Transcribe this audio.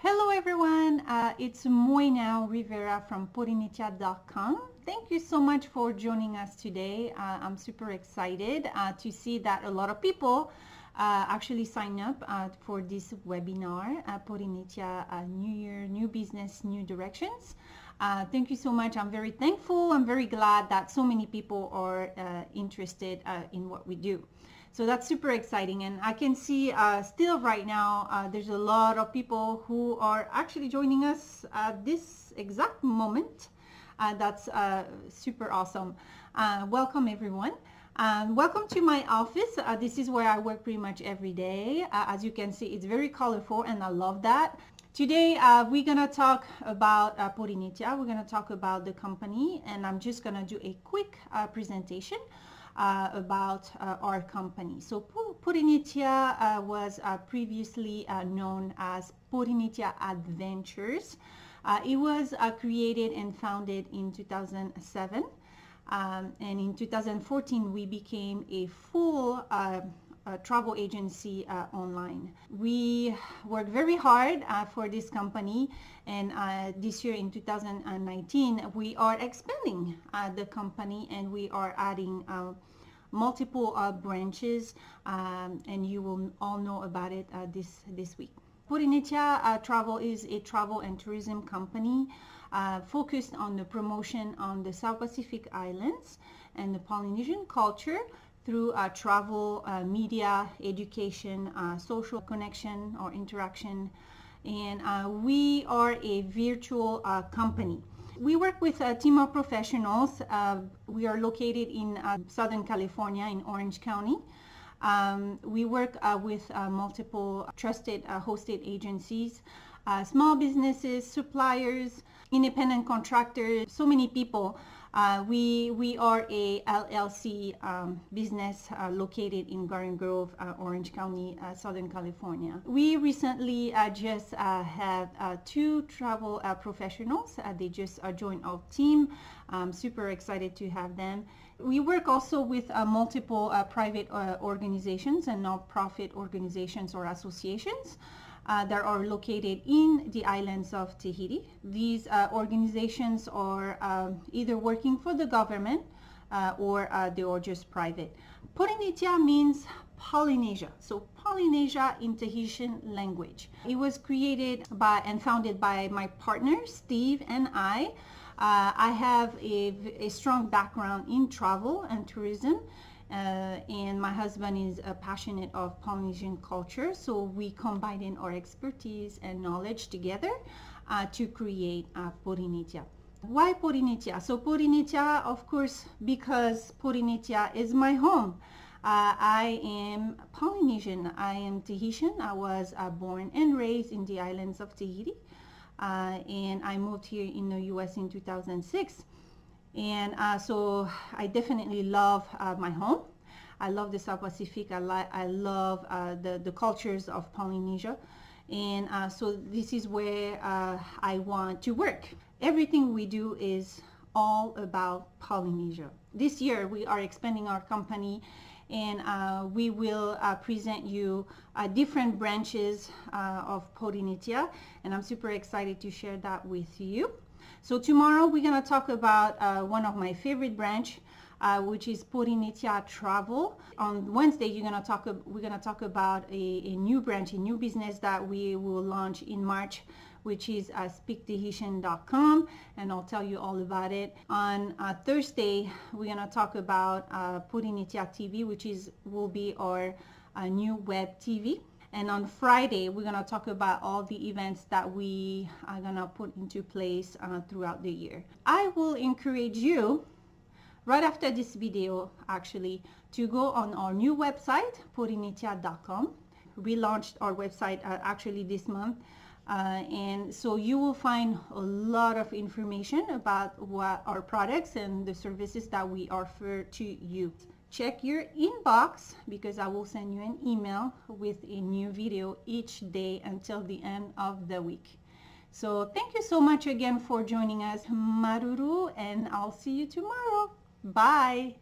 Hello everyone, it's Moina Rivera from Porinetia.com. Thank you so much for joining us today. I'm super excited to see that a lot of people actually sign up for this webinar, Porinetia, New Year, New Business, New Directions. Thank you so much. I'm very thankful. I'm very glad that so many people are interested in what we do. So that's super exciting, and I can see still right now there's a lot of people who are actually joining us at this exact moment. That's super awesome. Welcome everyone. Welcome to my office. This is where I work pretty much every day. As you can see, it's very colorful and I love that. Today we're going to talk about Porinetia. We're going to talk about the company, and I'm just going to do a quick presentation about our company. So Porinetia was previously known as Porinetia Adventures. It was created and founded in 2007, and in 2014 we became a full travel agency online. We worked very hard for this company, and this year in 2019 we are expanding the company, and we are adding multiple branches, and you will all know about it this week. Porinetia Travel is a travel and tourism company focused on the promotion on the South Pacific Islands and the Polynesian culture through travel, media, education, social connection or interaction. And we are a virtual company. We work with a team of professionals. We are located in Southern California in Orange County. We work with multiple trusted hosted agencies, small businesses, suppliers, independent contractors, so many people. We are a LLC business located in Garden Grove, Orange County, Southern California. We recently just had two travel professionals. They just joined our team. I'm super excited to have them. We work also with multiple private organizations and non-profit organizations or associations that are located in the islands of Tahiti. These organizations are either working for the government or they are just private. Porinetia means Polynesia. So Polynesia in Tahitian language. It was created by and founded by my partner Steve and I. I have a strong background in travel and tourism. And my husband is passionate of Polynesian culture, so we combined our expertise and knowledge together to create Porinetia. Why Porinetia? So Porinetia, of course, because Porinetia is my home. I am Polynesian. I am Tahitian. I was born and raised in the islands of Tahiti, and I moved here in the US in 2006. And so I definitely love my home. I love the South Pacific. I love the cultures of Polynesia. And so this is where I want to work. Everything we do is all about Polynesia. This year we are expanding our company, and we will present you different branches of Porinetia, and I'm super excited to share that with you. So tomorrow we're going to talk about one of my favorite branch, which is Porinetia Travel. On Wednesday we're going to talk about a new branch, a new business that we will launch in March, which is speaktahitian.com, and I'll tell you all about it. On Thursday we're going to talk about Porinetia TV, which will be our new web TV. And on Friday, we're going to talk about all the events that we are going to put into place throughout the year. I will encourage you, right after this video, actually, to go on our new website, porinetia.com. We launched our website actually this month. And so you will find a lot of information about what our products and the services that we offer to you. Check your inbox, because I will send you an email with a new video each day until the end of the week. So thank you so much again for joining us. Maruru, and I'll see you tomorrow. Bye.